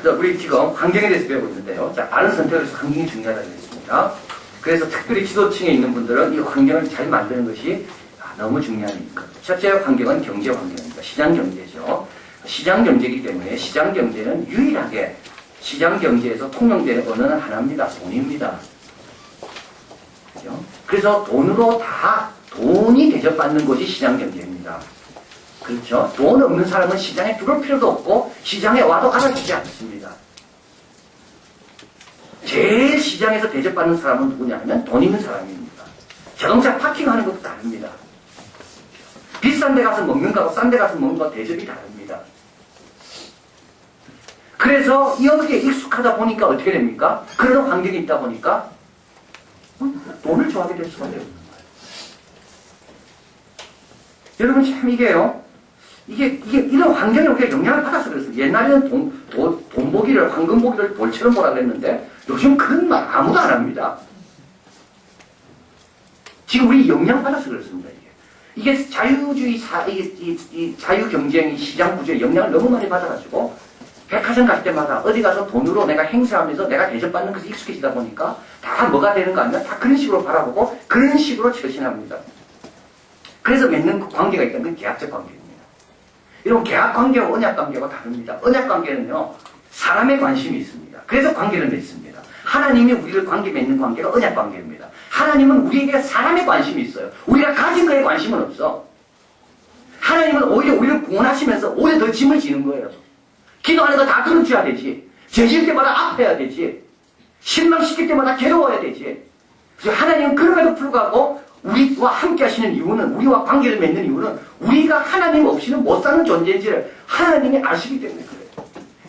우리 지금 환경에 대해서 배우고 있는데요. 자, 바른 선택을 해서 환경이 중요하다고 했습니다. 그래서 특별히 지도층에 있는 분들은 이 환경을 잘 만드는 것이 너무 중요하니까. 첫째 환경은 경제 환경입니다. 시장 경제죠. 시장 경제이기 때문에 시장 경제는 유일하게 시장 경제에서 통용되는 언어는 하나입니다. 돈입니다. 그죠? 그래서 돈이 대접받는 것이 시장 경제입니다. 그렇죠? 돈 없는 사람은 시장에 들어올 필요도 없고 시장에 와도 알아주지 않습니다. 제일 시장에서 대접받는 사람은 누구냐면 돈 있는 사람입니다. 자동차 파킹하는 것도 다릅니다. 비싼 데 가서 먹는 거하고 싼 데 가서 먹는 거 대접이 다릅니다. 그래서 여기에 익숙하다 보니까 어떻게 됩니까? 그런 환경이 있다 보니까 돈을 좋아하게 될 수밖에 없는 거예요. 여러분 참 이게 이런 환경에 우리가 영향을 받아서 그랬어요. 옛날에는 돈 보기를, 황금 보기를 돌처럼 보라 그랬는데 요즘 그런 말 아무도 안 합니다. 지금 우리 영향 받아서 그렇습니다. 이게 자유주의 이 자유 경쟁이 시장 구조에 영향을 너무 많이 받아가지고 백화점 갈 때마다 어디 가서 돈으로 내가 행사하면서 내가 대접받는 것이 익숙해지다 보니까 다 뭐가 되는 거 아니야? 다 그런 식으로 바라보고 그런 식으로 처신합니다. 그래서 맺는 관계가 있다는 건 계약적 관계입니다. 이런 계약 관계와 언약 관계가 다릅니다. 언약 관계는요, 사람의 관심이 있습니다. 그래서 관계를 맺습니다. 하나님이 우리를 관계 맺는 관계가 언약 관계입니다. 하나님은 우리에게 사람의 관심이 있어요. 우리가 가진 거에 관심은 없어. 하나님은 오히려 우리를 구원하시면서 오히려 더 짐을 지는 거예요. 기도하는 거 다 들어줘야 되지. 죄질 때마다 아파야 되지. 실망시킬 때마다 괴로워야 되지. 그래서 하나님은 그럼에도 불구하고 우리와 함께 하시는 이유는, 우리와 관계를 맺는 이유는 우리가 하나님 없이는 못 사는 존재인지를 하나님이 아시기 때문에 그래요.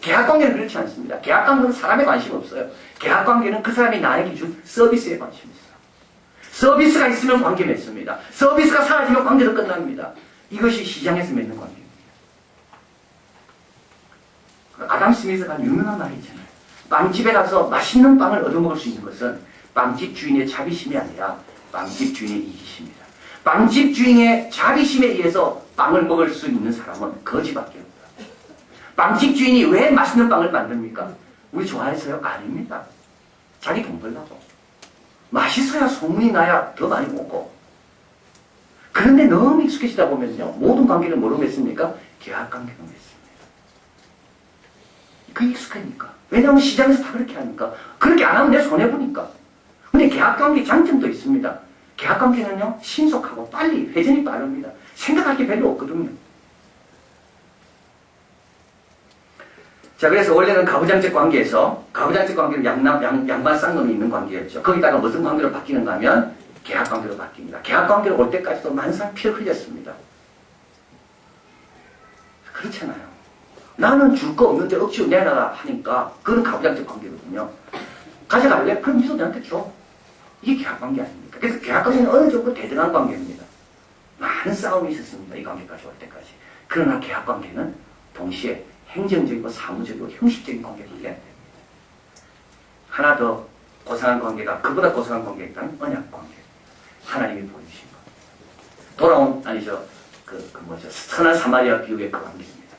계약관계는 그렇지 않습니다. 계약관계는 사람에 관심 없어요. 계약관계는 그 사람이 나에게 준 서비스에 관심이 있어요. 서비스가 있으면 관계 맺습니다. 서비스가 사라지면 관계도 끝납니다. 이것이 시장에서 맺는 관계입니다. 아담 스미스가 유명한 말이 있잖아요. 빵집에 가서 맛있는 빵을 얻어먹을 수 있는 것은 빵집 주인의 자비심이 아니라 빵집 주인의 이기심이다. 빵집 주인의 자비심에 의해서 빵을 먹을 수 있는 사람은 거지밖에 없다. 빵집 주인이 왜 맛있는 빵을 만듭니까? 우리 좋아해서요? 아닙니다. 자기 돈 벌라고. 맛있어야 소문이 나야 더 많이 먹고. 그런데 너무 익숙해지다 보면요, 모든 관계를 뭐로 맺습니까? 계약관계로 맺습니다. 그 익숙하니까. 왜냐하면 시장에서 다 그렇게 하니까. 그렇게 안 하면 내 손해보니까. 근데 계약관계 장점도 있습니다. 계약관계는요, 신속하고 빨리, 회전이 빠릅니다. 생각할 게 별로 없거든요. 자, 그래서 원래는 가부장적 관계에서, 가부장적 관계는 양반 쌍놈이 있는 관계였죠. 거기다가 무슨 관계로 바뀌는가 하면 계약관계로 바뀝니다. 계약관계로 올 때까지도 만상 피를 흘렸습니다. 그렇잖아요. 나는 줄 거 없는데 억지로 내놔라 하니까 그건 가부장적 관계거든요. 가져갈래? 그럼 니도 내한테 줘. 이게 계약관계 아닙니까? 그래서 계약관계는 어느 정도 대등한 관계입니다. 많은 싸움이 있었습니다. 이 관계까지 올 때까지. 그러나 계약관계는 동시에 행정적이고 사무적이고 형식적인 관계가 돼야 됩니다. 하나 더 고상한 관계가, 그보다 고상한 관계가 있다는 언약관계. 하나님이 보여주신 것. 선한 사마리아 비유의 그 관계입니다.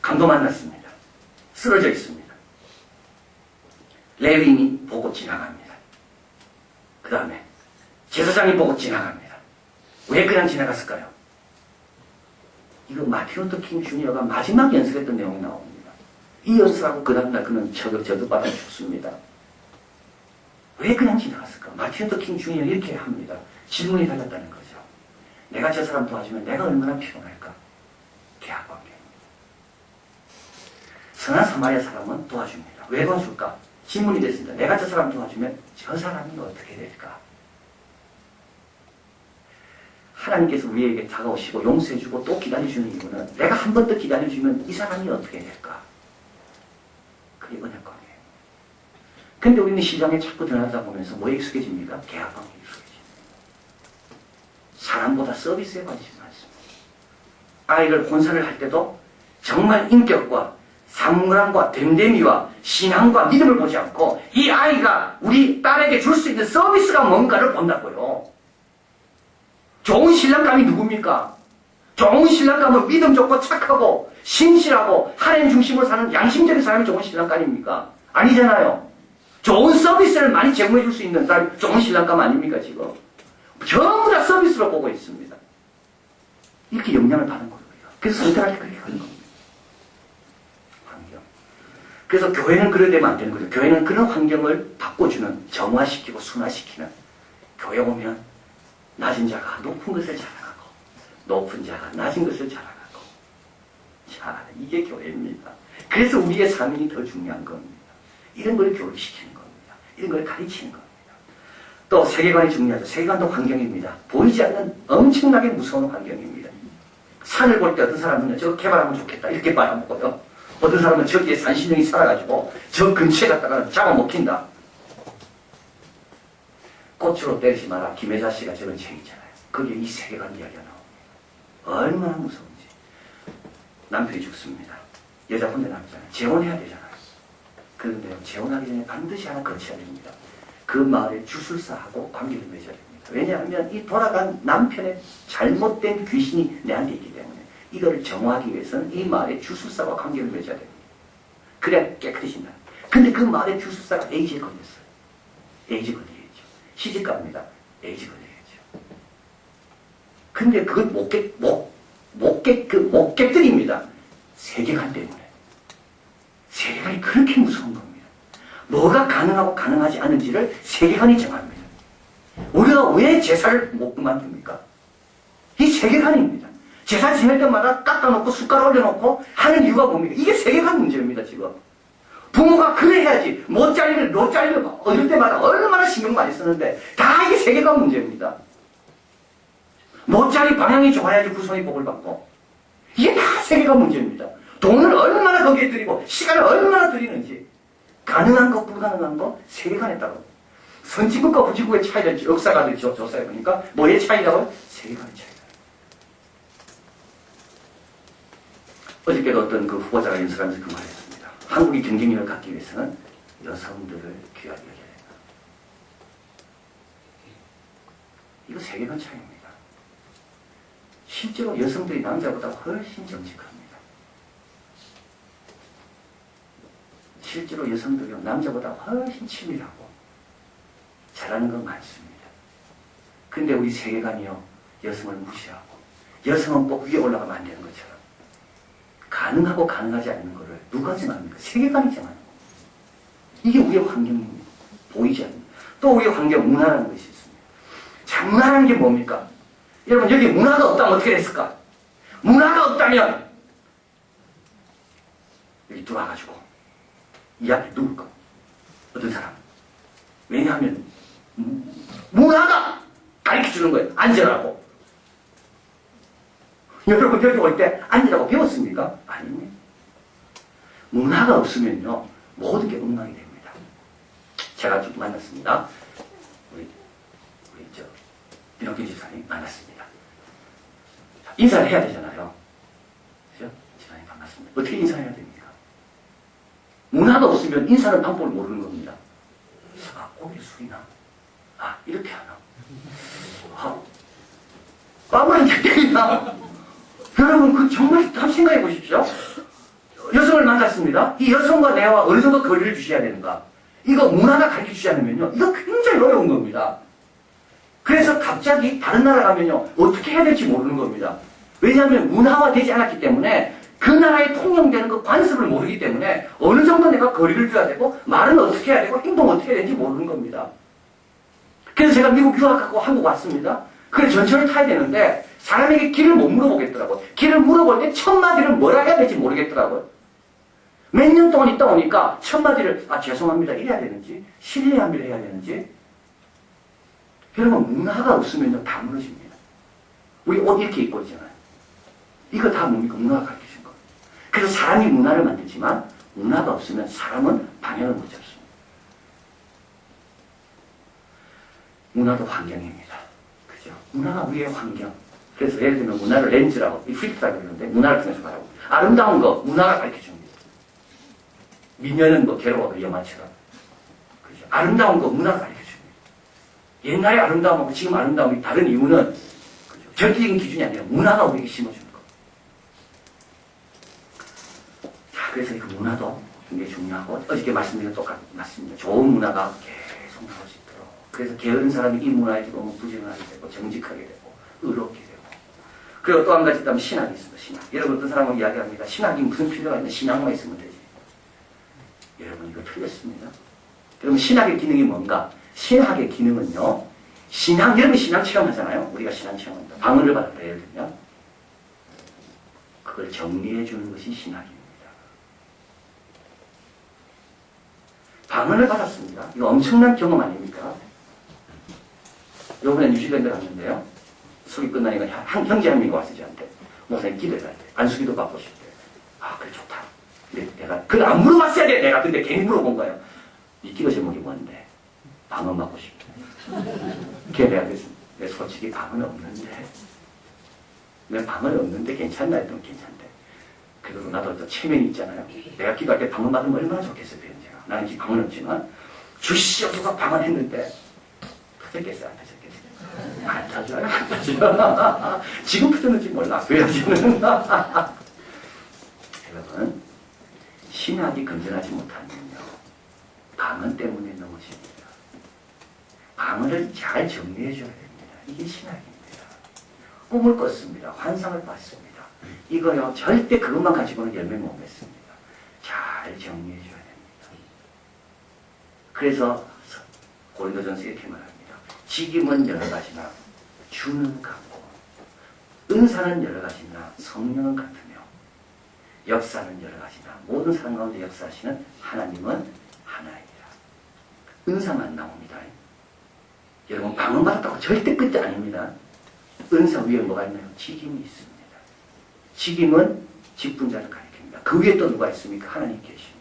강도 만났습니다. 쓰러져 있습니다. 레위인이 보고 지나갑니다. 그 다음에 제사장이 보고 지나갑니다. 왜 그냥 지나갔을까요? 이거 마틴 루터 킹 주니어가 마지막 연설했던 내용이 나옵니다. 이 연설하고 그 다음날 그는 저득받아 죽습니다. 왜 그냥 지나갔을까? 마틴 루터 킹 주니어 이렇게 합니다. 질문이 달렸다는 거죠. 내가 저 사람 도와주면 내가 얼마나 피곤할까? 계약관계. 선한 사마리아 사람은 도와줍니다. 왜 도와줄까? 질문이 됐습니다. 내가 저 사람 도와주면 저 사람이 어떻게 될까? 하나님께서 우리에게 다가오시고 용서해주고 또 기다려주는 이유는 내가 한 번 더 기다려주면 이 사람이 어떻게 될까? 그게 언약관계예요. 근데 우리는 시장에 자꾸 드러나다 보면서 뭐에 익숙해집니까? 계약관계에 익숙해집니다. 사람보다 서비스에 관심이 많습니다. 아이를 혼사를 할 때도 정말 인격과 상무랑과 됨됨이와 신앙과 믿음을 보지 않고 이 아이가 우리 딸에게 줄 수 있는 서비스가 뭔가를 본다고요. 좋은 신랑감이 누굽니까? 좋은 신랑감은 믿음 좋고 착하고 신실하고 하나님 중심으로 사는 양심적인 사람이 좋은 신랑감 아닙니까? 아니잖아요. 좋은 서비스를 많이 제공해 줄 수 있는 사람이 좋은 신랑감 아닙니까, 지금? 전부 다 서비스로 보고 있습니다. 이렇게 영향을 받은 거예요. 그래서 선택할 때 그렇게 하는 겁니다. 환경. 그래서 교회는 그래 되면 안 되는 거죠. 교회는 그런 환경을 바꿔주는, 정화시키고 순화시키는, 교회 오면 낮은 자가 높은 것을 자랑하고 높은 자가 낮은 것을 자랑하고, 자, 이게 교회입니다. 그래서 우리의 삶이 더 중요한 겁니다. 이런 걸 교육시키는 겁니다. 이런 걸 가르치는 겁니다. 또 세계관이 중요하죠. 세계관도 환경입니다. 보이지 않는 엄청나게 무서운 환경입니다. 산을 볼 때 어떤 사람은 저거 개발하면 좋겠다 이렇게 바라보고요. 어떤 사람은 저기에 산신령이 살아가지고 저 근처에 갔다가 잡아먹힌다. 꽃으로 때리지 마라. 김혜자 씨가 저런 책 있잖아요. 거기에 이 세계관 이야기가 나옵니다. 얼마나 무서운지. 남편이 죽습니다. 여자 혼자 남잖아요. 재혼해야 되잖아요. 그런데 재혼하기 전에 반드시 하나 거쳐야 됩니다. 그 마을에 주술사하고 관계를 맺어야 됩니다. 왜냐하면 이 돌아간 남편의 잘못된 귀신이 내한테 있기 때문에 이거를 정화하기 위해서는 이 마을의 주술사와 관계를 맺어야 됩니다. 그래야 깨끗해진다. 근데 그 마을의 주술사가 에이즈에 걸렸어요. 에이즈 걸리겠죠. 시집갑니다. 에이즈 걸리겠죠. 근데 그걸 못 깨뜨립니다. 세계관 때문에. 세계관이 그렇게 무서운 겁니다. 뭐가 가능하고 가능하지 않은지를 세계관이 정합니다. 우리가 왜 제사를 못 만듭니까? 이 세계관입니다. 제사 지낼 때마다 깎아놓고 숟가락 올려놓고 하는 이유가 뭡니까? 이게 세계관 문제입니다, 지금. 부모가 그래 해야지. 못 잘리면 어릴 때마다 얼마나 신경 많이 쓰는데 다 이게 세계관 문제입니다. 못자리 방향이 좋아야지 후손이 복을 받고. 이게 다 세계관 문제입니다. 돈을 얼마나 거기에 들이고 시간을 얼마나 들이는지 가능한 거 불가능한 거 세계관에 따라 선진국과 후진국의 차이를 역사가들이 조사해 보니까 뭐의 차이라고? 세계관의 차이다. 어저께도 어떤 그 후보자가 연설하면서 그 말했습니다. 한국이 경쟁력을 갖기 위해서는 여성들을 귀하게 여겨야 된다. 이거 세계관 차이입니다. 실제로 여성들이 남자보다 훨씬 정직합니다. 실제로 여성들이 남자보다 훨씬 치밀하고 잘하는 건 많습니다. 근데 우리 세계관이요, 여성을 무시하고 여성은 꼭 위에 올라가면 안 되는 것처럼 가능하고 가능하지 않는 거를 누가 정합니까? 세계관이 정하는 겁니다. 이게 우리의 환경입니다. 보이지 않는. 또 우리의 환경, 문화라는 것이 있습니다. 자, 문화라는 게 뭡니까? 여러분, 여기 문화가 없다면 어떻게 됐을까? 문화가 없다면 여기 들어와가지고 이 앞에 누울 거. 어떤 사람. 왜냐하면 문화가 가르쳐주는 거예요. 앉으라고. 여러분 여기 올 때 앉으라고 배웠습니까? 아닙니다. 문화가 없으면요 모든 게 엉망이 됩니다. 제가 좀 만났습니다. 우리 민호길 집사님 만났습니다. 인사를 해야 되잖아요. 그죠? 집사님 반갑습니다. 어떻게 인사해야 됩니까? 문화가 없으면 인사하는 방법을 모르는 겁니다. 아, 고개를 숙이나? 아, 이렇게 하나? 아, 빠부한테 때리나? 여러분, 그 정말 한번 생각해 보십시오. 여성을 만났습니다. 이 여성과 내와 어느 정도 거리를 주셔야 되는가? 이거 문화가 가르쳐 주지 않으면요, 이거 굉장히 어려운 겁니다. 그래서 갑자기 다른 나라 가면요, 어떻게 해야 될지 모르는 겁니다. 왜냐하면 문화화되지 않았기 때문에 그 나라에 통용되는 그 관습을 모르기 때문에 어느 정도 내가 거리를 줘야 되고 말은 어떻게 해야 되고 행동은 어떻게 해야 되는지 모르는 겁니다. 그래서 제가 미국 유학 가고 한국 왔습니다. 그래서 전철을 타야 되는데 사람에게 길을 못 물어보겠더라고요. 길을 물어볼 때 첫 마디를 뭐라 해야 될지 모르겠더라고요. 몇 년 동안 있다 보니까 첫 마디를 아 죄송합니다 이래야 되는지 실례합니다 해야 되는지. 여러분 문화가 없으면 다 무너집니다. 우리 옷 이렇게 입고 있잖아요. 이거 다 뭡니까? 문화가 가르쳐준 거예요. 그래서 사람이 문화를 만들지만 문화가 없으면 사람은 방향을 못 잡습니다. 문화도 환경입니다. 그죠? 문화가 우리의 환경. 그래서 예를 들면 문화를 렌즈라고, 필터라고 그러는데 문화를 통해서 말하고 아름다운 거 문화가 가르쳐줍니다. 미녀는 뭐 괴로워 위험한처럼. 그죠? 아름다운 거 문화가 가르쳐줍니다. 옛날의 아름다움하고 지금 아름다움이 다른 이유는 그죠? 절대적인 기준이 아니라 문화가 우리에게 심어주는 거. 문화도 굉장히 중요하고 어저께 말씀드린 것 똑같습니다. 좋은 문화가 계속 나올 수 있도록. 그래서 게으른 사람이 이 문화에 들어오면 부지런하게 되고 정직하게 되고 의롭게 되고. 그리고 또 한 가지 있다면 신학이 있습니다. 신학. 여러분 어떤 사람은 이야기합니다. 신학이 무슨 필요가 있나? 신학만 있으면 되지. 여러분 이거 틀렸습니다. 여러분 신학의 기능이 뭔가? 신학의 기능은요. 신앙, 여러분 신앙 체험하잖아요. 우리가 신앙 체험합니다. 방언을 받았다 예를 들면 그걸 정리해 주는 것이 신학입니다. 방언을 받았습니다. 이거 엄청난 경험 아닙니까? 요번에 뉴질랜드 갔는데요. 수기 끝나니까 형제 한 명이 왔어 저한테. 목사님 기도해야 돼. 안수기도 받고 싶대. 아 그래 좋다. 근데 내가 그걸 안 물어봤어야 돼. 내가 근데 괜히 물어본 거예요. 이 기도 제목이 뭔데? 방언 받고 싶대. 걔 내가 그랬습니다. 내 솔직히 방언 없는데. 내 방언 없는데 괜찮나 했더니 괜찮대. 그래도 나도 또 체면이 있잖아요. 내가 기도할 때 방언 받으면 얼마나 좋겠어요. 제가. 나는 지금 방언 없지만 주시옵소서 방언했는데 터졌겠어요? 안 터졌겠어요? 안 터져요? 안 터져요? 지금 터졌는지 몰라. 왜 저는 여러분 신학이 건전하지 못하면요 방언 때문에 넘어집니다. 방언을 잘 정리해 줘야 됩니다. 이게 신학입니다. 꿈을 꿨습니다. 환상을 봤습니다. 이거요 절대 그것만 가지고는 열매 못 맺습니다. 잘 정리해 줘야 됩니다. 그래서 고린도전서 이렇게 말합니다. 직임은 여러 가지나 주는 같고 은사는 여러 가지나 성령은 같으며 역사는 여러 가지나 모든 사람 가운데 역사하시는 하나님은 하나이라. 은사만 나옵니다. 여러분 방언 받았다고 절대 끝이 아닙니다. 은사 위에 뭐가 있나요? 직임이 있습니다. 직임은 직분자를 가리킵니다. 그 위에 또 누가 있습니까? 하나님 계십니다.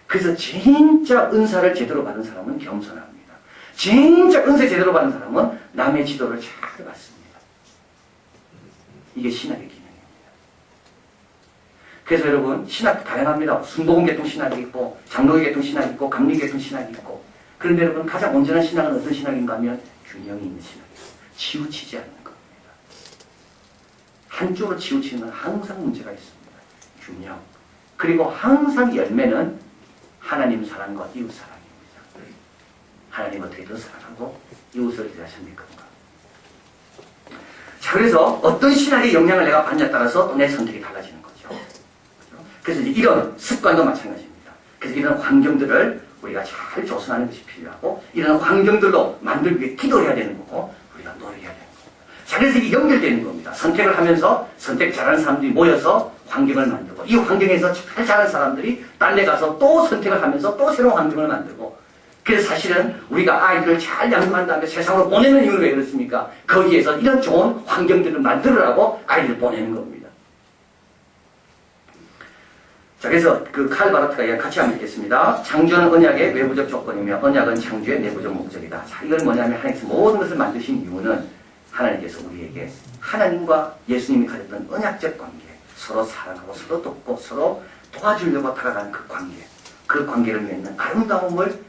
그래서 진짜 은사를 제대로 받은 사람은 겸손합니다. 진짜 은사 제대로 받은 사람은 남의 지도를 잘 받습니다. 이게 신학의 기능입니다. 그래서 여러분 신학 다양합니다. 순복음 계통 신학이 있고 장로교 계통 신학이 있고 감리 계통 신학이 있고 그런데 여러분 가장 온전한 신학은 어떤 신학인가 하면 균형이 있는 신학이에요. 치우치지 않는 겁니다. 한쪽으로 치우치는 건 항상 문제가 있습니다. 균형. 그리고 항상 열매는 하나님 사랑과 이웃 사랑입니다. 하나님 어떻게 더 사랑하고 이웃을 어떻게 하십니까? 자, 그래서 어떤 신학의 영향을 내가 받냐에 따라서 또 내 선택이 달라지는 거죠. 그래서 이제 이런 습관도 마찬가지입니다. 그래서 이런 환경들을 우리가 잘 조성하는 것이 필요하고 이런 환경들로 만들기 위해 기도해야 되는 거고 우리가 노력해야 되는 거고 자, 그래서 이게 연결되는 겁니다. 선택을 하면서 선택 잘하는 사람들이 모여서 환경을 만들고 이 환경에서 잘 자란 사람들이 딴 데 가서 또 선택을 하면서 또 새로운 환경을 만들고 그래서 사실은 우리가 아이들을 잘 양육한 다음에 세상으로 보내는 이유는 왜 그렇습니까? 거기에서 이런 좋은 환경들을 만들으라고 아이들을 보내는 겁니다. 자, 그래서 그 칼 바라트가 같이 한번 읽겠습니다. 창조는 언약의 외부적 조건이며 언약은 창조의 내부적 목적이다. 자, 이건 뭐냐면 하나님께서 모든 것을 만드신 이유는 하나님께서 우리에게 하나님과 예수님이 가졌던 언약적 관계, 서로 사랑하고 서로 돕고 서로 도와주려고 다가가는 그 관계, 그 관계를 맺는 아름다움을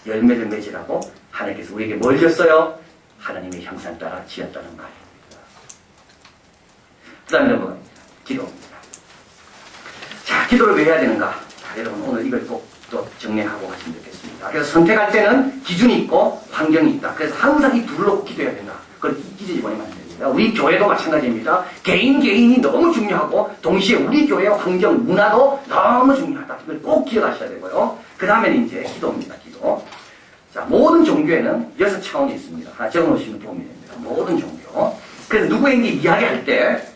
열매를 맺으라고 하나님께서 우리에게 뭘 줬어요? 하나님의 형상 따라 지었다는 말입니다. 그 다음에 넘어갑니다. 기도입니다. 자, 기도를 왜 해야 되는가? 자, 여러분 오늘 이걸 꼭 또 정리하고 가시면 좋겠습니다. 그래서 선택할 때는 기준이 있고 환경이 있다. 그래서 항상 이 둘을 놓고 기도해야 된다. 그걸 잊어버리면 안 됩니다. 우리 교회도 마찬가지입니다. 개인이 너무 중요하고 동시에 우리 교회의 환경, 문화도 너무 중요하다. 이걸 꼭 기억하셔야 되고요. 그 다음에는 이제 기도입니다. 기도. 자, 모든 종교에는 6차원이 있습니다. 하나 적어놓으시면 도움이 됩니다. 모든 종교. 그래서 누구에게 이야기할 때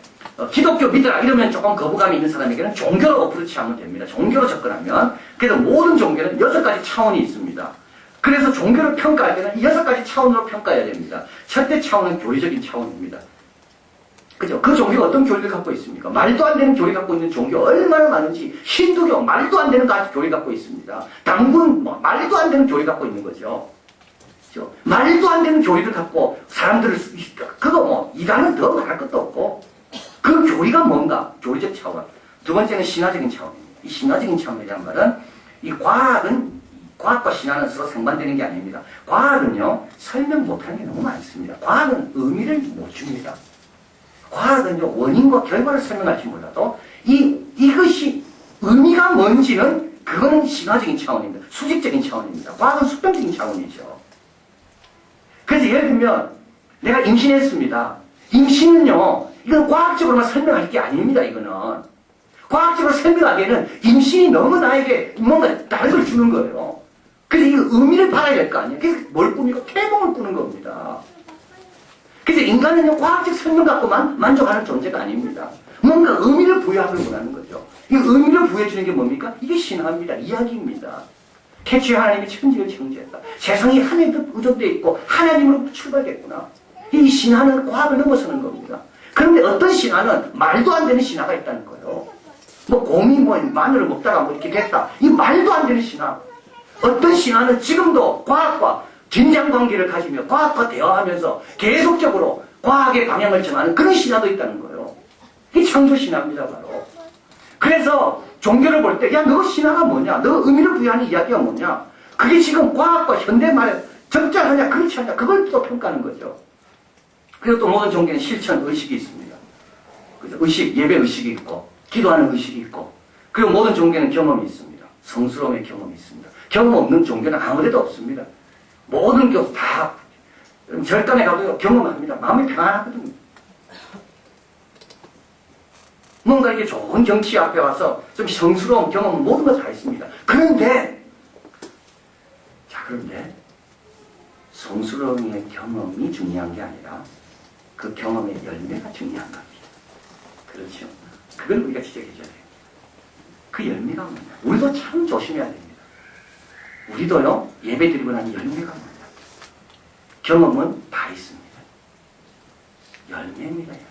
기독교 믿으라 이러면 조금 거부감이 있는 사람에게는 종교로 어프로치 하면 됩니다. 종교로 접근하면. 그래서 모든 종교는 6가지 차원이 있습니다. 그래서 종교를 평가할 때는 이 6가지 차원으로 평가해야 됩니다. 첫째 차원은 교리적인 차원입니다. 그죠? 그 종교가 어떤 교리를 갖고 있습니까? 말도 안 되는 교리 갖고 있는 종교 얼마나 많은지 힌두교 말도 안 되는 교리 갖고 있습니다. 당군 말도 안 되는 교리 갖고 있는 거죠. 그죠? 말도 안 되는 교리를 갖고 사람들을 그거 이단은 더 말할 것도 없고 그 교리가 뭔가? 교리적 차원. 두 번째는 신화적인 차원입니다. 이 신화적인 차원이라는 말은 이 과학과 신화는 서로 상반되는 게 아닙니다. 과학은요 설명 못하는 게 너무 많습니다. 과학은 의미를 못 줍니다. 과학은요, 원인과 결과를 설명할지 몰라도, 이것이 의미가 뭔지는, 그거는 신화적인 차원입니다. 수직적인 차원입니다. 과학은 수평적인 차원이죠. 그래서 예를 들면, 내가 임신했습니다. 임신은요, 이건 과학적으로만 설명할 게 아닙니다, 이거는. 과학적으로 설명하기에는 임신이 너무 나에게 뭔가 다른 걸 주는 거예요. 그래서 이 의미를 받아야 될 거 아니에요. 그래서 뭘 꾸미고 태몽을 꾸는 겁니다. 그래서 인간은요, 과학적 설명 갖고만 만족하는 존재가 아닙니다. 뭔가 의미를 부여하길 원하는 거죠. 이 의미를 부여해주는 게 뭡니까? 이게 신화입니다. 이야기입니다. 태초에 하나님이 천지를 창조했다. 세상이 하나님으로 의존되어 있고 하나님으로부터 출발됐구나. 이 신화는 과학을 넘어서는 겁니다. 그런데 어떤 신화는 말도 안 되는 신화가 있다는 거예요. 뭐 곰이 뭐 마늘을 먹다가 뭐 이렇게 됐다. 이 말도 안 되는 신화. 어떤 신화는 지금도 과학과 긴장 관계를 가지며 과학과 대화하면서 계속적으로 과학의 방향을 정하는 그런 신화도 있다는 거예요. 이게 창조 신화입니다, 바로. 그래서 종교를 볼 때, 야, 너 신화가 뭐냐? 너 의미를 부여하는 이야기가 뭐냐? 그게 지금 과학과 현대말에 적절하냐, 그렇지 않냐? 그걸 또 평가하는 거죠. 그리고 또 모든 종교는 실천 의식이 있습니다. 그죠? 의식, 예배 의식이 있고, 기도하는 의식이 있고, 그리고 모든 종교는 경험이 있습니다. 성스러움의 경험이 있습니다. 경험 없는 종교는 아무데도 없습니다. 모든 교 다 절단에 가도 경험합니다. 마음이 평안하거든요. 뭔가 이렇게 좋은 경치 앞에 와서 좀 성스러운 경험은 모든 거 다 있습니다. 그런데 성스러움의 경험이 중요한 게 아니라 그 경험의 열매가 중요한 겁니다. 그렇죠? 그걸 우리가 지적해줘야 돼요. 그 열매가 뭐냐? 우리도 참 조심해야 됩니다. 우리도요, 예배 드리고 난 열매가 뭐냐? 경험은 다 있습니다. 열매입니다, 열매.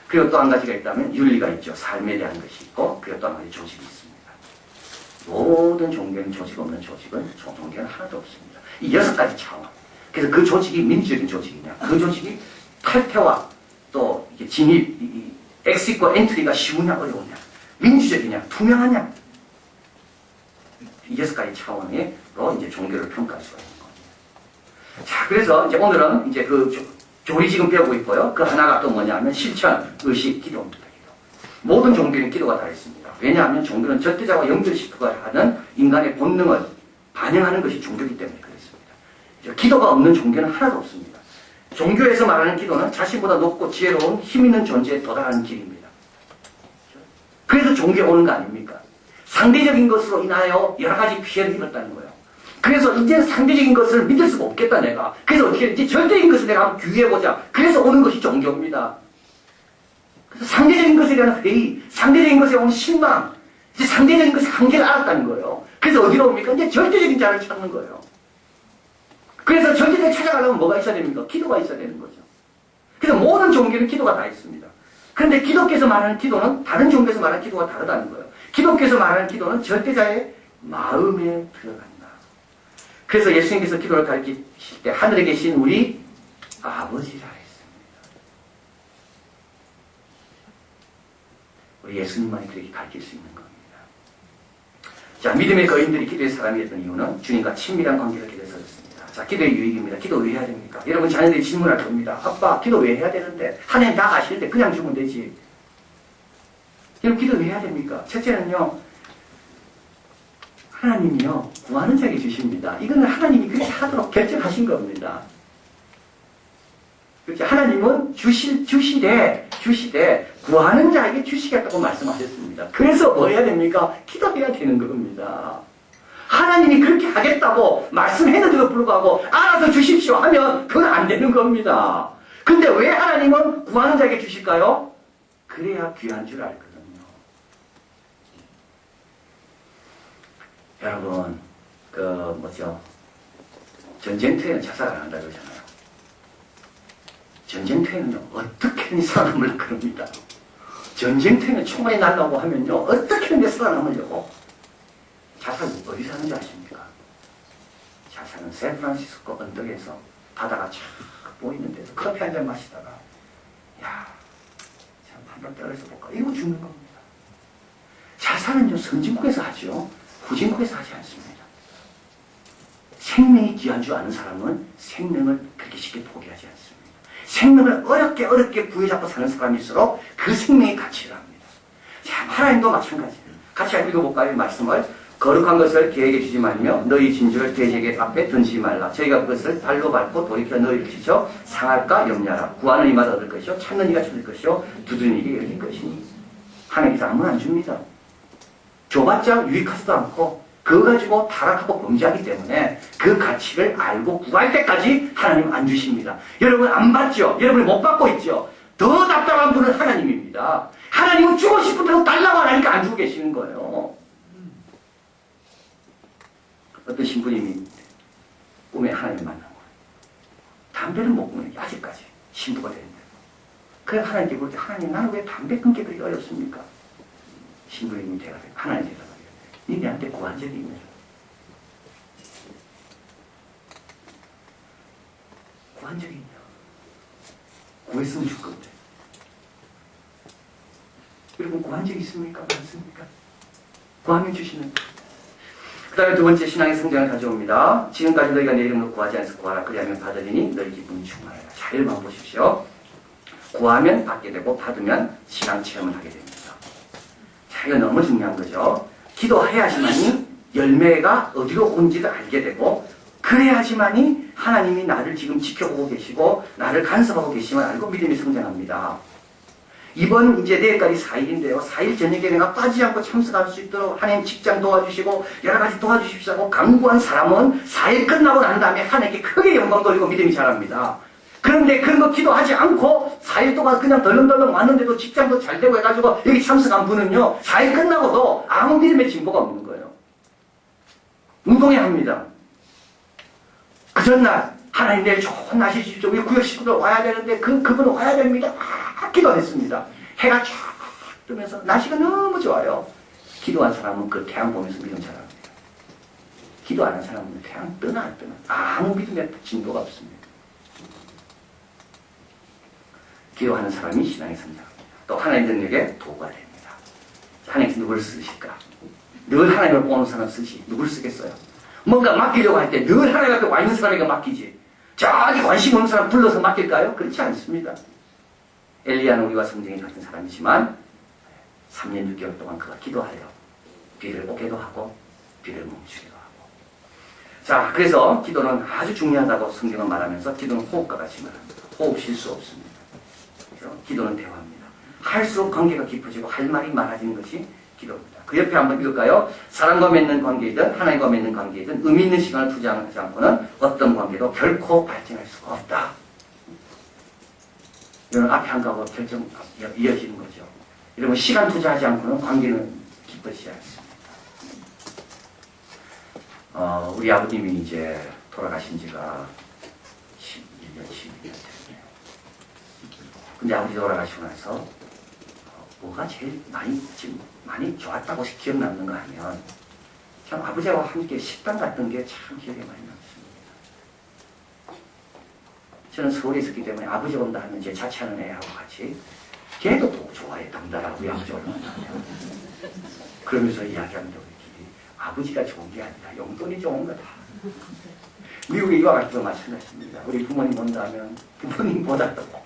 그리고 또 한 가지가 있다면 윤리가 있죠. 삶에 대한 것이 있고, 그리고 또 한 가지 조직이 있습니다. 모든 종교는 조직 없는 조직은 종교는 하나도 없습니다. 이 6가지 차원. 그래서 그 조직이 민주적인 조직이냐, 그 조직이 탈퇴와 또 이게 진입, 엑시트와 엔트리가 쉬우냐, 어려우냐, 민주적이냐, 투명하냐. 이 6가지 차원으로 이제 종교를 평가할 수가 있는 겁니다. 자, 그래서 이제 오늘은 이제 그 조리 지금 배우고 있고요. 그 하나가 또 뭐냐면 실천, 의식, 기도입니다. 모든 종교는 기도가 다 있습니다. 왜냐하면 종교는 절대자와 연결시키고 하는 인간의 본능을 반영하는 것이 종교이기 때문에 그렇습니다. 기도가 없는 종교는 하나도 없습니다. 종교에서 말하는 기도는 자신보다 높고 지혜로운 힘 있는 존재에 도달하는 길입니다. 그래서 종교에 오는 거 아닙니까? 상대적인 것으로 인하여 여러 가지 피해를 입었다는 거예요. 그래서 이제 상대적인 것을 믿을 수가 없겠다, 내가. 그래서 어떻게 했지? 절대적인 것을 내가 한번 규율해보자. 그래서 오는 것이 종교입니다. 그래서 상대적인 것에 대한 회의, 상대적인 것에 오는 실망, 이제 상대적인 것의 한계를 알았다는 거예요. 그래서 어디로 옵니까? 이제 절대적인 자를 찾는 거예요. 그래서 절대적인 찾아가려면 뭐가 있어야 됩니까? 기도가 있어야 되는 거죠. 그래서 모든 종교는 기도가 다 있습니다. 그런데 기독교에서 말하는 기도는 다른 종교에서 말하는 기도가 다르다는 거예요. 기독교에서 말하는 기도는 절대자의 마음에 들어간다. 그래서 예수님께서 기도를 가르치실 때 하늘에 계신 우리 아버지라 했습니다. 우리 예수님만이 그렇게 가르칠 수 있는 겁니다. 자, 믿음의 거인들이 기도의 사람이 됐던 이유는 주님과 친밀한 관계를 기도해서 그렇습니다. 자, 기도의 유익입니다. 기도 왜 해야 됩니까? 여러분 자녀들이 질문할 겁니다. 아빠, 기도 왜 해야 되는데? 하나님 다 아시는데 그냥 주면 되지. 여러분 기도 왜 해야 됩니까? 첫째는요, 하나님이요, 구하는 자에게 주십니다. 이거는 하나님이 그렇게 하도록 결정하신 겁니다. 그렇죠? 하나님은 주시되, 구하는 자에게 주시겠다고 말씀하셨습니다. 그래서 뭐 해야 됩니까? 기도해야 되는 겁니다. 하나님이 그렇게 하겠다고 말씀했는데도 불구하고 알아서 주십시오 하면 그건 안 되는 겁니다. 근데 왜 하나님은 구하는 자에게 주실까요? 그래야 귀한 줄 알거든요. 여러분, 전쟁터에는 자살 안 한다고 그러잖아요. 전쟁터에는요, 어떻게든 살아남으려고 그럽니다. 전쟁터에는 총알이 날라오고 하면요, 어떻게든 살아남으려고. 자살은 어디서 하는지 아십니까? 자살은 샌프란시스코 언덕에서 바다가 쫙 보이는 데서 커피 한 잔 마시다가, 야, 참, 한번 떨어져 볼까? 이러고 죽는 겁니다. 자살은요, 선진국에서 하죠. 후진국에서 하지 않습니다. 생명이 귀한 줄 아는 사람은 생명을 그렇게 쉽게 포기하지 않습니다. 생명을 어렵게 부여잡고 사는 사람일수록 그 생명의 가치를 합니다. 자, 하나님도 마찬가지예요. 같이 읽어볼까요? 이 말씀을. 거룩한 것을 계획해 주지 말며 너희 진주를 돼지에게 앞에 던지지 말라. 저희가 그것을 발로 밟고 돌이켜 너희를 치죠. 상할까 염려하라. 구하는 이마다 얻을 것이요 찾는 이가 찾을 것이요 두드리는 이게 열릴 것이니. 하나님께서 아무나 안 줍니다. 줘봤자 유익하지도 않고 그거 가지고 타락하고 범죄하기 때문에 그 가치를 알고 구할 때까지 하나님 안 주십니다. 여러분 안 받죠? 여러분이 못 받고 있죠? 더 답답한 분은 하나님입니다. 하나님은 주고 싶은 대로 달라고 하니까 안 주고 계시는 거예요. 어떤 신부님이 꿈에 하나님을 만난 거예요. 담배를 못 끊어요. 아직까지 신부가 되는데. 그래서 하나님께 볼 때 하나님 나는 왜 담배 끊기 그렇게 어렵습니까? 신부님이 대답해요. 하나님 대답해요. 니네한테 구한 적이 있냐? 구한 적이 있냐? 구했으면 줄 건데. 여러분 구한 적이 있습니까? 많습니까? 구하면 주시는 거예요. 그 다음에 두 번째 신앙의 성장을 가져옵니다. 지금까지 너희가 내 이름으로 구하지 않아서 구하라. 그리하면 받으리니 너희 기쁨이 충만하라. 자, 1번 보십시오. 구하면 받게 되고 받으면 신앙 체험을 하게 됩니다. 자, 이거 너무 중요한 거죠. 기도해야지만이 열매가 어디로 온지를 알게 되고 그래야지만이 하나님이 나를 지금 지켜보고 계시고 나를 간섭하고 계시면 알고 믿음이 성장합니다. 이번 이제 내일까지 4일인데요. 4일 저녁에 내가 빠지지 않고 참석할 수 있도록 하나님 직장 도와주시고 여러 가지 도와주십시오. 강구한 사람은 4일 끝나고 난 다음에 하나님께 크게 영광 돌리고 믿음이 자랍니다. 그런데 그런 거 기도하지 않고 4일 동안 그냥 덜렁덜렁 왔는데도 직장도 잘 되고 해가지고 여기 참석한 분은요. 4일 끝나고도 아무 믿음의 진보가 없는 거예요. 운동해야 합니다. 그 전날 하나님 내일 좋은 날씨 주십시오. 우리 구역 식구들 와야 되는데 그분은 와야 됩니다. 기도했습니다. 해가 쫙 뜨면서 날씨가 너무 좋아요. 기도한 사람은 그 태양 보면서 믿음 자랍니다. 기도 안 한 사람은 태양 뜨나 안 뜨나 아무 믿음의 진도가 없습니다. 기도하는 사람이 신앙의 성장합니다. 또 하나님 능력에 도구가 됩니다. 하나님께서 누구를 쓰실까? 늘 하나님을 보는 사람 쓰시. 누구를 쓰겠어요? 뭔가 맡기려고 할 때 늘 하나님 앞에 와 있는 사람에게 맡기지. 저기 관심 없는 사람 불러서 맡길까요? 그렇지 않습니다. 엘리야는 우리와 성경이 같은 사람이지만 3년 6개월 동안 그가 기도하여 비를 오게도 하고 비를 멈추기도 하고. 자, 그래서 기도는 아주 중요하다고 성경은 말하면서 기도는 호흡과 같이 말합니다. 호흡 실수 없습니다. 그래서 기도는 대화입니다. 할수록 관계가 깊어지고 할 말이 많아지는 것이 기도입니다. 그 옆에 한번 읽을까요? 사람과 맺는 관계이든 하나님과 맺는 관계이든 의미 있는 시간을 투자하지 않고는 어떤 관계도 결코 발전할 수가 없다. 이런 앞에 한 가고 결정 이어지는 거죠. 이러면 시간 투자하지 않고는 관계는 깊어지지 않습니다. 우리 아버님이 이제 돌아가신 지가 11년, 12년 됐네요. 근데 아버지 돌아가시고 나서 뭐가 제일 많이 좋았다고 기억 남는가 하면 참 아버지와 함께 식당 갔던 게 참 기억에 많이 남습니다. 저는 서울에 있었기 때문에 아버지 온다 하면 제 자취하는 애하고 같이 걔도 또 좋아해. 덩달아 우리 아버지 얼마나 하면 그러면서 이야기합니다. 우리끼리 아버지가 좋은 게 아니라 용돈이 좋은 거다. 미국에 이와 같은 거 마찬가지입니다. 우리 부모님 온다 하면 부모님보다도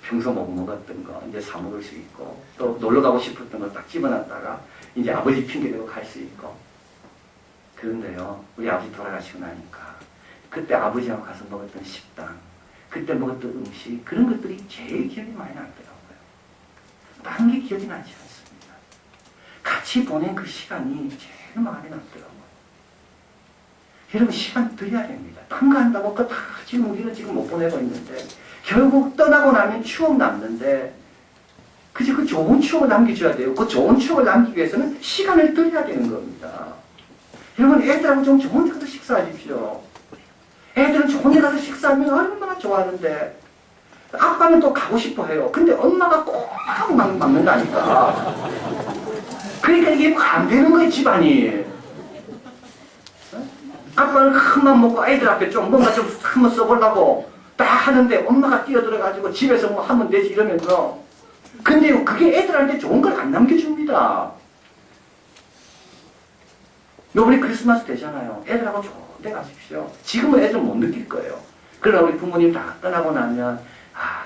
평소 못 먹었던 거 이제 사 먹을 수 있고 또 놀러 가고 싶었던 거 딱 집어놨다가 이제 아버지 핑계대고 갈 수 있고. 그런데요, 우리 아버지 돌아가시고 나니까 그때 아버지하고 가서 먹었던 식당, 그때 먹었던 음식, 그런 것들이 제일 기억이 많이 남더라고요. 다른 게 기억이 나지 않습니다. 같이 보낸 그 시간이 제일 마음에 남더라고요. 여러분 시간 드려야 됩니다. 딴 거 한다고 그거 다 지금 우리는 지금 못 보내고 있는데 결국 떠나고 나면 추억 남는데 그저 그 좋은 추억을 남겨줘야 돼요. 그 좋은 추억을 남기기 위해서는 시간을 드려야 되는 겁니다. 여러분 애들하고 좀 좋은 데 가서 식사하십시오. 애들은 좋은 데 가서 식사하면 얼마나 좋아하는데 아빠는 또 가고 싶어 해요. 근데 엄마가 꼭 막는다니까. 그러니까 이게 안 되는 거예요, 집안이. 아빠는 큰맘 먹고 애들 앞에 좀 뭔가 좀 한번 써보려고 딱 하는데 엄마가 뛰어들어가지고 집에서 뭐 하면 되지 이러면서. 근데 그게 애들한테 좋은 걸 안 남겨줍니다. 요번에 크리스마스 되잖아요. 애들하고 좋은 데 가십시오. 지금은 애들 못 느낄 거예요. 그러나 우리 부모님 다 떠나고 나면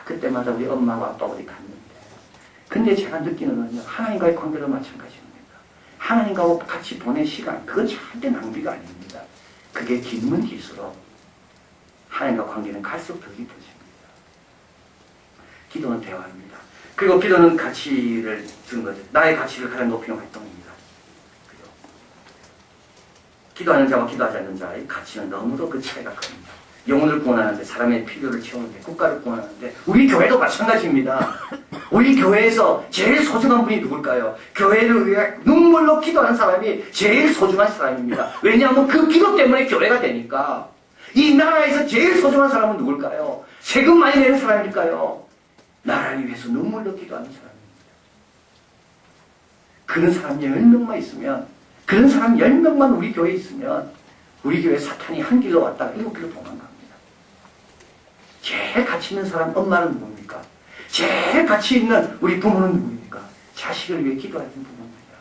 그때마다 우리 엄마와 아빠 어디 갔는데. 근데 제가 느끼는 건요, 하나님과의 관계도 마찬가지입니다. 하나님과 같이 보낸 시간, 그건 절대 낭비가 아닙니다. 그게 길면 길수록 하나님과 관계는 갈수록 더 깊어집니다. 기도는 대화입니다. 그리고 기도는 가치를 주는 거죠. 나의 가치를 가장 높이는 활동입니다. 그죠? 기도하는 자와 기도하지 않는 자의 가치는 너무도 그 차이가 큽니다. 영혼을 구원하는데, 사람의 필요를 채우는데, 국가를 구원하는데, 우리 교회도 마찬가지입니다. 우리 교회에서 제일 소중한 분이 누굴까요? 교회를 위해 눈물로 기도하는 사람이 제일 소중한 사람입니다. 왜냐하면 그 기도 때문에 교회가 되니까. 이 나라에서 제일 소중한 사람은 누굴까요? 세금 많이 내는 사람일까요? 나라를 위해서 눈물로 기도하는 사람입니다. 그런 사람 10명만 있으면, 그런 사람 10명만 우리 교회에 있으면, 우리 교회 사탄이 한 길로 왔다가 7길로 도망갑니다. 제일 가치 있는 사람 엄마는 누굽니까? 제일 가치 있는 우리 부모는 누굽니까? 자식을 위해 기도하는 부모입니다.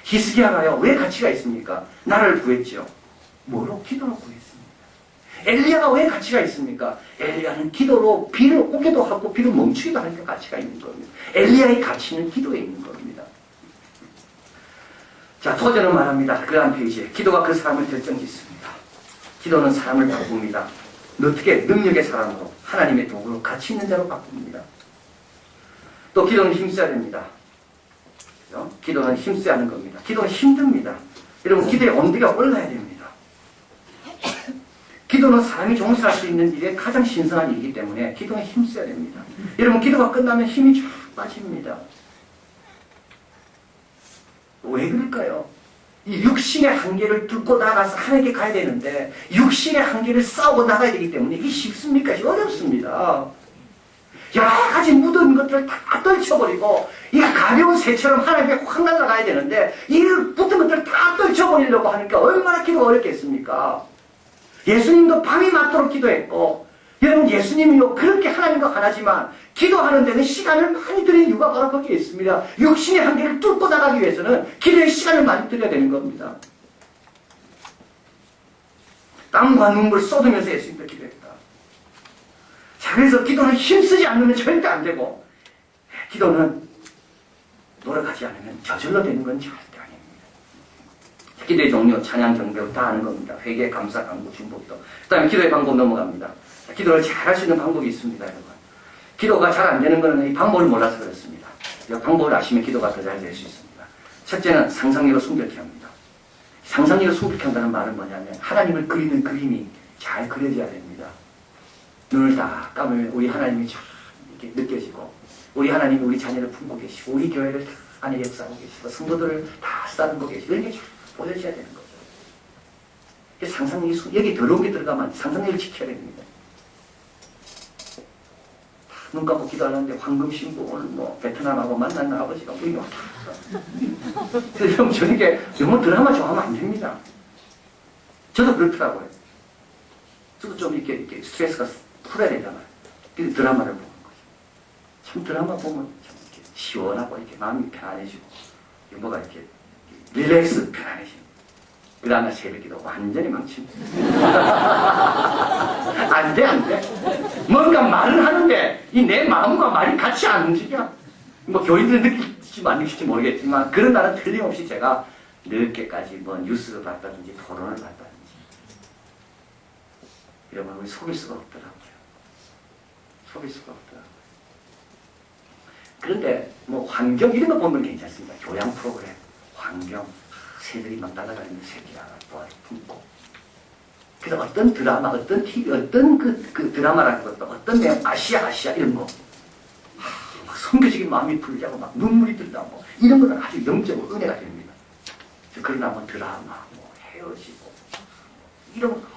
히스기야가요, 왜 가치가 있습니까? 나를 구했죠. 뭐로? 기도로 구했습니다. 엘리야가 왜 가치가 있습니까? 엘리야는 기도로 비를 오게도 하고 비를 멈추기도 하니까 가치가 있는 겁니다. 엘리야의 가치는 기도에 있는 겁니다. 자, 도전은 말합니다. 그러한 페이지에 기도가 그 사람을 결정짓습니다. 기도는 사람을 바꿉니다. 어떻게? 능력의 사람으로, 하나님의 도구로, 가치 있는 자로 바꿉니다. 또 기도는 힘써야 됩니다. 그렇죠? 기도는 힘써야 하는 겁니다. 기도는 힘듭니다. 여러분, 기도의 온도가 올라야 됩니다. 기도는 사람이 종사할 수 있는 일에 가장 신선한 일이기 때문에 기도는 힘써야 됩니다. 여러분, 기도가 끝나면 힘이 쫙 빠집니다. 왜 그럴까요? 이 육신의 한계를 뚫고 나가서 하나님께 가야 되는데 육신의 한계를 싸우고 나가야 되기 때문에 이게 쉽습니까? 이게 어렵습니다. 여러 가지 묻은 것들을 다 떨쳐버리고 이 가벼운 새처럼 하나님께 확 날아가야 되는데 이 붙은 것들을 다 떨쳐버리려고 하니까 얼마나 기도가 어렵겠습니까? 예수님도 밤이 맞도록 기도했고, 여러분, 예수님이요 그렇게 하나님과 하나지만 기도하는 데는 시간을 많이 들이는 이유가 바로 거기에 있습니다. 육신의 한계를 뚫고 나가기 위해서는 기도에 시간을 많이 들여야 되는 겁니다. 땀과 눈물 쏟으면서 예수님도 기도했다. 자, 그래서 기도는 힘쓰지 않으면 절대 안 되고, 기도는 노력하지 않으면 저절로 되는 건 절대 아닙니다. 기도의 종류, 찬양, 경배 다 아는 겁니다. 회개, 감사, 간구, 중보기도. 그 다음에 기도의 방법 넘어갑니다. 기도를 잘 할 수 있는 방법이 있습니다, 여러분. 기도가 잘 안 되는 것은 이 방법을 몰라서 그렇습니다. 이 방법을 아시면 기도가 더 잘 될 수 있습니다. 첫째는 상상력을 숨겨게 합니다. 상상력을 숨겨게 한다는 말은 뭐냐면 하나님을 그리는 그림이 잘 그려져야 됩니다. 눈을 다 감으면 우리 하나님이 참 이렇게 느껴지고, 우리 하나님이 우리 자녀를 품고 계시고, 우리 교회를 다 안에 역사하고 계시고, 성도들을 다 쓰다듬고 계시고, 이런 게 쫙 보여져야 되는 거죠. 상상력이, 여기 더러운 게 들어가면 상상력을 지켜야 됩니다. 눈 감고 기도하는데 황금 신부 오늘 뭐 베트남하고 만난 아버지가 우리 막 그래서 여러분, 저녁에 너무 드라마 좋아하면 안 됩니다. 저도 그렇더라고요. 저도 좀 이렇게 스트레스가 풀어야 되잖아요. 그래서 드라마를 보는 거죠. 참 드라마 보면 참 이렇게 시원하고 이렇게 마음이 편안해지고 뭐가 이렇게 릴렉스 편안해지고, 그 다음날 새벽기도 완전히 망칩니다. 안 돼. 뭔가 말을 하는데 이 내 마음과 말이 같이 안 움직여. 뭐 교인들 느낄지 안 느낄지 모르겠지만 그런 날은 틀림없이 제가 늦게까지 뭐 뉴스를 봤다든지 토론을 봤다든지 이러면 우리 속일 수가 없더라고요. 속일 수가 없더라고요. 그런데 뭐 환경 이런 거 보면 괜찮습니다. 교양 프로그램, 환경, 새들이 막 날아다니는 새끼가 품고. 그래서 어떤 드라마, 어떤 TV, 어떤 그 드라마라는 것도 어떤 내용, 아시아 이런 거. 막 성교적인 마음이 풀리고 막 눈물이 들다고 이런 거는 아주 영적으로 은혜가 됩니다. 그러나 뭐 드라마, 뭐 헤어지고 이런 거.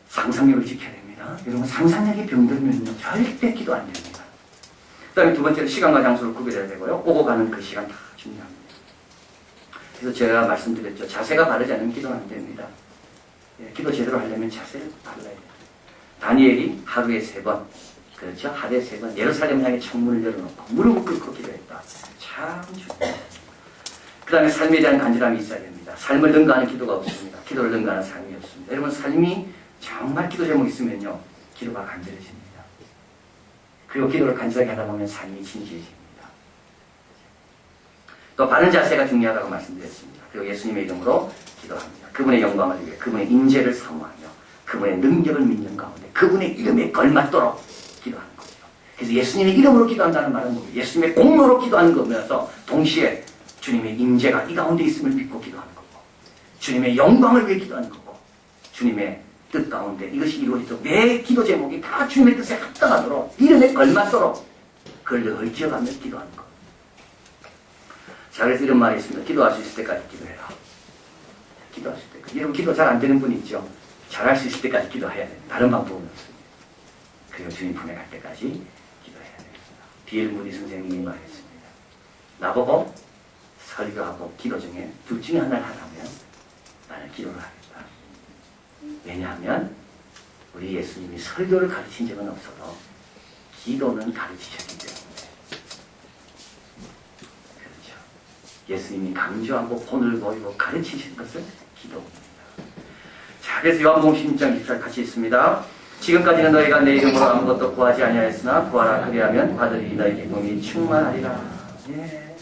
상상력을 지켜야 됩니다. 여러분, 상상력이 병들면요 절대 기도 안 됩니다. 그 다음에 두 번째로 시간과 장소를 구별해야 되고요. 오고 가는 그 시간 다 중요합니다. 그래서 제가 말씀드렸죠. 자세가 바르지 않으면 기도는 안 됩니다. 예, 기도 제대로 하려면 자세를 발라야 돼요. 다니엘이 하루에 3번, 그렇죠? 하루에 3번 예루살렘 향해 창문을 열어놓고 무릎을 꿇고 기도했다. 참 중요해요. 그 다음에 삶에 대한 간절함이 있어야 됩니다. 삶을 능가하는 기도가 없습니다. 기도를 능가하는 삶이 없습니다. 여러분, 삶이 정말 기도 제목이 있으면요 기도가 간절해집니다. 그리고 기도를 간절하게 하다 보면 삶이 진지해집니다. 또 바른 자세가 중요하다고 말씀드렸습니다. 그리고 예수님의 이름으로 기도합니다. 그분의 영광을 위해 그분의 인재를 사모하며 그분의 능력을 믿는 가운데 그분의 이름에 걸맞도록 기도하는 거죠. 그래서 예수님의 이름으로 기도한다는 말은 뭐예요? 예수님의 공로로 기도하는 거면서 동시에 주님의 인재가 이 가운데 있음을 믿고 기도하는 거고 주님의 영광을 위해 기도하는 거고 주님의 뜻 가운데 이것이 이루어지도록 내 기도 제목이 다 주님의 뜻에 합당하도록 이름에 걸맞도록 그걸 늘 기억하며 기도하는 것. 자, 그래서 이런 말이 있습니다. 기도할 수 있을 때까지 기도해라. 기도할 수 있을 때까지. 여러분 기도 잘 안 되는 분 있죠? 잘할 수 있을 때까지 기도해야 돼요. 다른 방법은 없습니다. 그리고 주님 품에 갈 때까지 기도해야 됩니다. D.L. 무디 선생님이 말했습니다. 나보고 설교하고 기도 중에 둘 중에 하나를 하라면 나는 기도를 하겠다. 왜냐하면 우리 예수님이 설교를 가르친 적은 없어도 기도는 가르치셨기 때문에 그렇죠. 예수님이 강조하고 본을 보이고 가르치신 것은 기도입니다. 자, 그래서 요한복음 16장 24절 같이 있습니다. 지금까지는 너희가 내 이름으로 아무것도 구하지 아니하였으나 구하라 그리하면 받으리 너희 기쁨이 충만하리라. 예.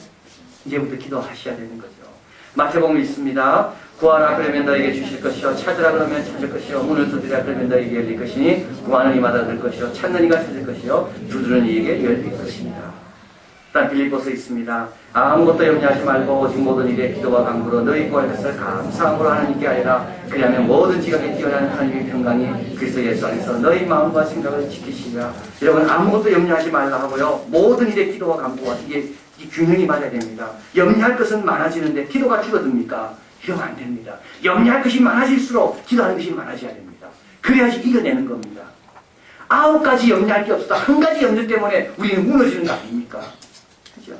이제부터 기도하셔야 되는 거죠. 마태복음 있습니다. 구하라 그러면 너에게 주실 것이요 찾으라 그러면 찾을 것이요 문을 두드리라 그러면 너에게 열릴 것이니 구하는 이마다 들 것이요 찾는 이가 찾을 것이요 두드리는 이에게 열릴 것입니다. 단 빌립보서 있습니다. 아무것도 염려하지 말고 오직 모든 일에 기도와 간구로 너희 구할 것을 감사함으로 하나님께 하리라. 그리하면 모든 지각에 뛰어난 하나님의 평강이 그리스도 예수 안에서 너희 마음과 생각을 지키시리라. 여러분 아무것도 염려하지 말라 하고요 모든 일에 기도와 간구와 이게 균형이 맞아야 됩니다. 염려할 것은 많아지는데 기도가 줄어듭니까? 이러면 안 됩니다. 염려할 것이 많아질수록 기도하는 것이 많아져야 됩니다. 그래야지 이겨내는 겁니다. 9가지 염려할 게 없어도 1가지 염려 때문에 우리는 무너지는 거 아닙니까? 그죠?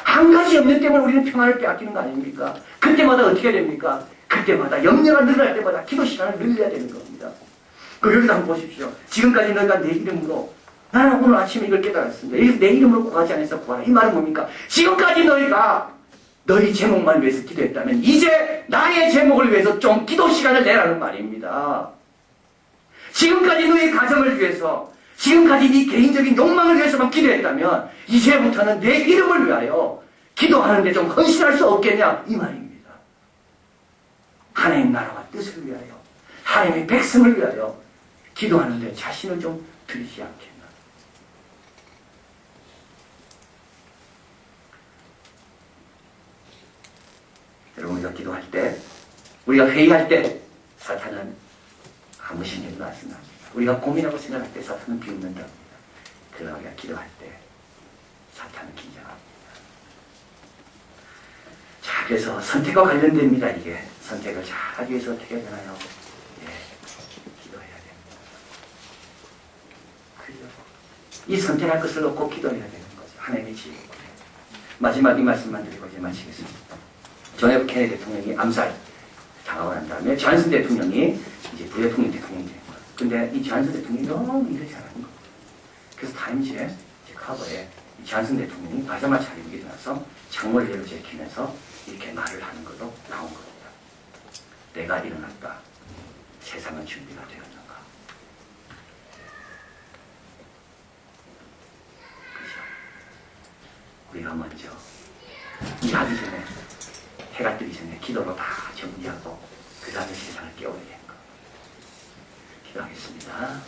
1가지 염려 때문에 우리는 평안을 빼앗기는 거 아닙니까? 그때마다 어떻게 해야 됩니까? 그때마다 염려가 늘어날 때마다 기도 시간을 늘려야 되는 겁니다. 그 여기서 한번 보십시오. 지금까지 너희가 내 이름으로 나는 오늘 아침에 이걸 깨달았습니다. 여기서 내 이름으로 구하지 않아서 구하라. 이 말은 뭡니까? 지금까지 너희가 너희 제목만 위해서 기도했다면 이제 나의 제목을 위해서 좀 기도 시간을 내라는 말입니다. 지금까지 너의 가정을 위해서 지금까지 네 개인적인 욕망을 위해서만 기도했다면 이제부터는 내 이름을 위하여 기도하는데 좀 헌신할 수 없겠냐 이 말입니다. 하나님 나라와 뜻을 위하여 하나님의 백성을 위하여 기도하는데 자신을 좀 들이지 않겠나. 여러분 우리가 기도할 때 우리가 회의할 때 사탄은 아무 신경도 안 쓴답니다. 우리가 고민하고 생각할 때 사탄은 비웃는답니다. 그러나 우리가 기도할 때 사탄은 긴장합니다. 자, 그래서 선택과 관련됩니다. 이게 선택을 잘 하기 위해서 어떻게 해야 되나요? 예, 기도해야 됩니다. 그죠? 이 선택할 것을 놓고 기도해야 되는 거죠. 하나님의 지혜. 마지막 이 말씀만 드리고 이제 마치겠습니다. 존 F 케네디 대통령이 암살 당하고 난 다음에 존슨 대통령이 이제 부대통령 대통령이 된 거예요. 근데 이 존슨 대통령이 너무 일을 잘하는 거예요. 그래서 타임지에 커버에 이 존슨 대통령이 바자마 차림이 일어나서 창문을 제키면서 이렇게 말을 하는 것도 나온 겁니다. 내가 일어났다. 세상은 준비가 되었는가. 그죠? 우리가 먼저 일하기 전에 해가 뜨기 전에 기도로 다 정리하고 그 다음에 세상을 깨워야 되는 거. 기도하겠습니다.